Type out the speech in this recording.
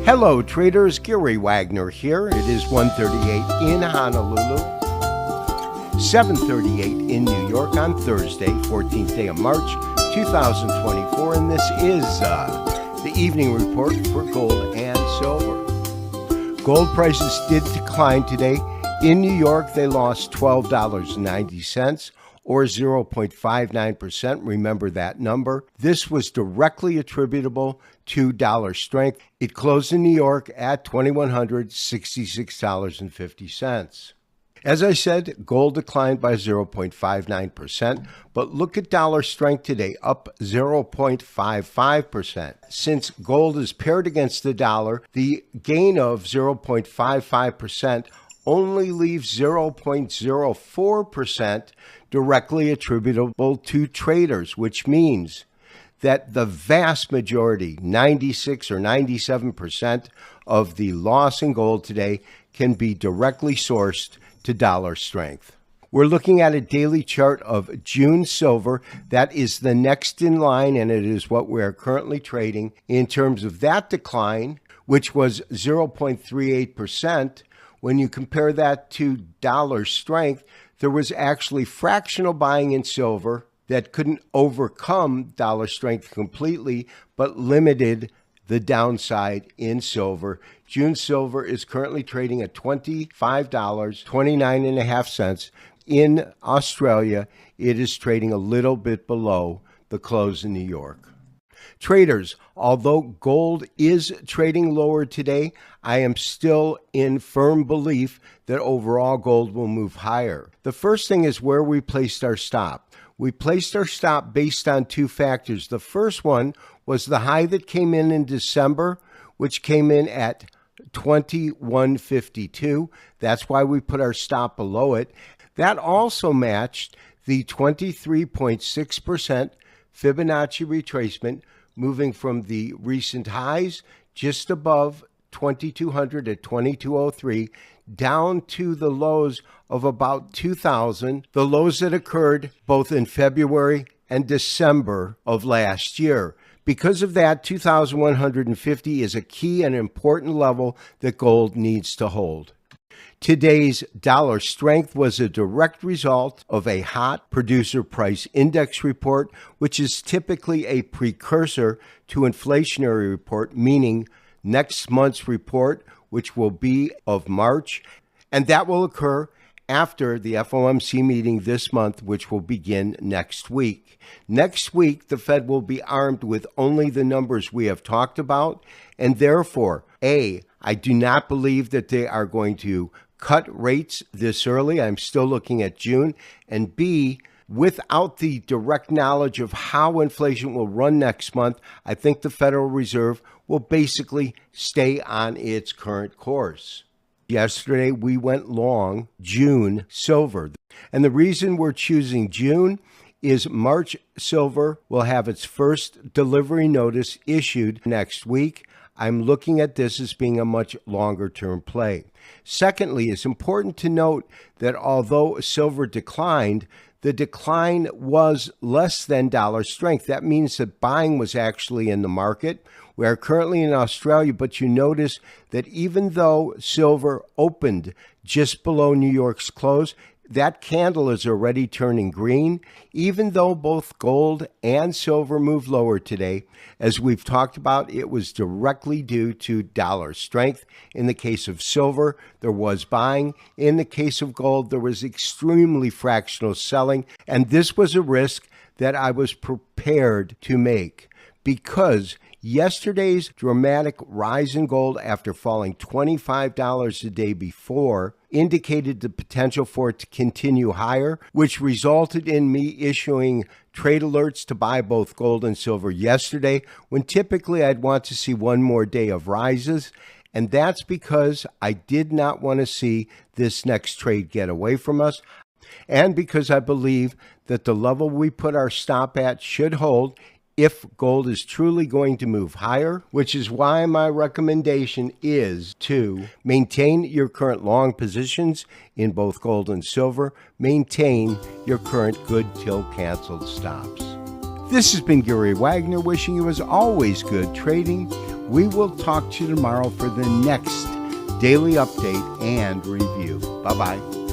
Hello traders, Gary Wagner here. It is 1:38 in Honolulu, 7:38 in New York on Thursday, 14th day of March, 2024, and this is the evening report for gold and silver. Gold prices did decline today. In New York, they lost $12.90 or 0.59%. Remember that number. This was directly attributable to dollar strength. It closed in New York at $2,166.50. As I said, gold declined by 0.59%, but look at dollar strength today, up 0.55%. Since gold is paired against the dollar, the gain of 0.55% only leaves 0.04% directly attributable to traders, which means that the vast majority, 96 or 97% of the loss in gold today can be directly sourced to dollar strength. We're looking at a daily chart of June silver. That is the next in line, and it is what we're currently trading. In terms of that decline, which was 0.38%, when you compare that to dollar strength, there was actually fractional buying in silver that couldn't overcome dollar strength completely, but limited the downside in silver. June silver is currently trading at $25.29.5. In Australia, it is trading a little bit below the close in New York. Traders, although gold is trading lower today, I am still in firm belief that overall gold will move higher. The first thing is where we placed our stop. We placed our stop based on two factors. The first one was the high that came in December, which came in at 2152. That's why we put our stop below it. That also matched the 23.6% Fibonacci retracement, moving from the recent highs just above 2200 at 2203 down to the lows of about 2000, the lows that occurred both in February and December of last year. Because of that, 2150 is a key and important level that gold needs to hold. Today's dollar strength was a direct result of a hot producer price index report, which is typically a precursor to inflationary report, meaning next month's report, which will be of March, and that will occur after the FOMC meeting this month, which will begin next week. Next week, the Fed will be armed with only the numbers we have talked about, and therefore, A, I do not believe that they are going to cut rates this early. I'm still looking at June. And B, without the direct knowledge of how inflation will run next month, I think the Federal Reserve will basically stay on its current course. Yesterday, we went long June silver. And the reason we're choosing June is March silver will have its first delivery notice issued next week. I'm looking at this as being a much longer term play. Secondly, it's important to note that although silver declined, the decline was less than dollar strength. That means that buying was actually in the market. We are currently in Australia, but you notice that even though silver opened just below New York's close, that candle is already turning green, even though both gold and silver moved lower today. As we've talked about, it was directly due to dollar strength. In the case of silver, there was buying. In the case of gold, there was extremely fractional selling. And this was a risk that I was prepared to make because yesterday's dramatic rise in gold after falling $25 a day before indicated the potential for it to continue higher, which resulted in me issuing trade alerts to buy both gold and silver yesterday, when typically I'd want to see one more day of rises. And that's because I did not want to see this next trade get away from us, and because I believe that the level we put our stop at should hold if gold is truly going to move higher, which is why my recommendation is to maintain your current long positions in both gold and silver, maintain your current good till canceled stops. This has been Gary Wagner wishing you as always good trading. We will talk to you tomorrow for the next daily update and review. Bye-bye.